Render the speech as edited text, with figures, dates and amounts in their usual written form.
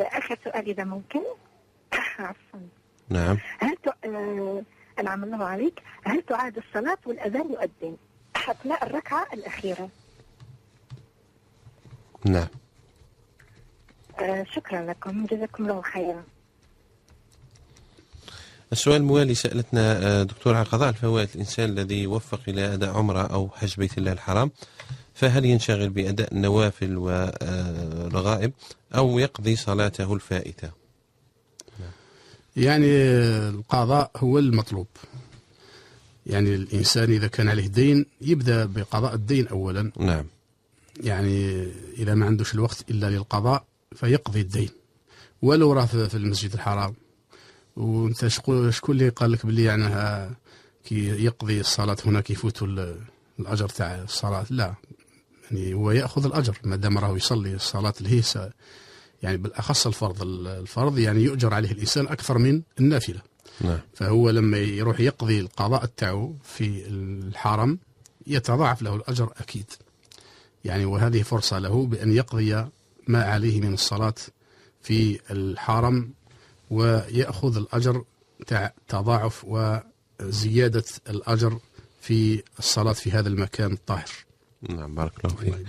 آخر سؤال إذا ممكن. عفوا. نعم. أنعم الله عليك، هل تعاد الصلاة والأذان يؤذن أثناء الركعة الأخيرة؟ نعم. شكرا لكم، جزاكم الله خيرا. السؤال الموالي سألتنا دكتور عن قضاء الفوائد الإنسان الذي يوفق إلى أداء عمرة أو حج بيت الله الحرام، فهل ينشغل بأداء النوافل والرغائب أو يقضي صلاته الفائتة؟ يعني القضاء هو المطلوب. يعني الإنسان إذا كان عليه دين يبدأ بقضاء الدين أولا. نعم. يعني إذا ما عندوش الوقت إلا للقضاء فيقضي الدين ولو راه في المسجد الحرام. وانت شكون اللي قال لك بلي يعني كي يقضي الصلاة هنا كيفوت الأجر تاع الصلاة؟ لا، يعني هو يأخذ الأجر ما دام راه يصلي الصلاة اللي هي يعني بالأخص الفرض يعني يؤجر عليه الإنسان أكثر من النافلة. نعم. فهو لما يروح يقضي القضاء تاعو في الحرم يتضاعف له الأجر أكيد. يعني وهذه فرصة له بأن يقضي ما عليه من الصلاة في الحرم ويأخذ الأجر تاع تضاعف وزيادة الأجر في الصلاة في هذا المكان الطاهر. نعم، بارك الله فيك.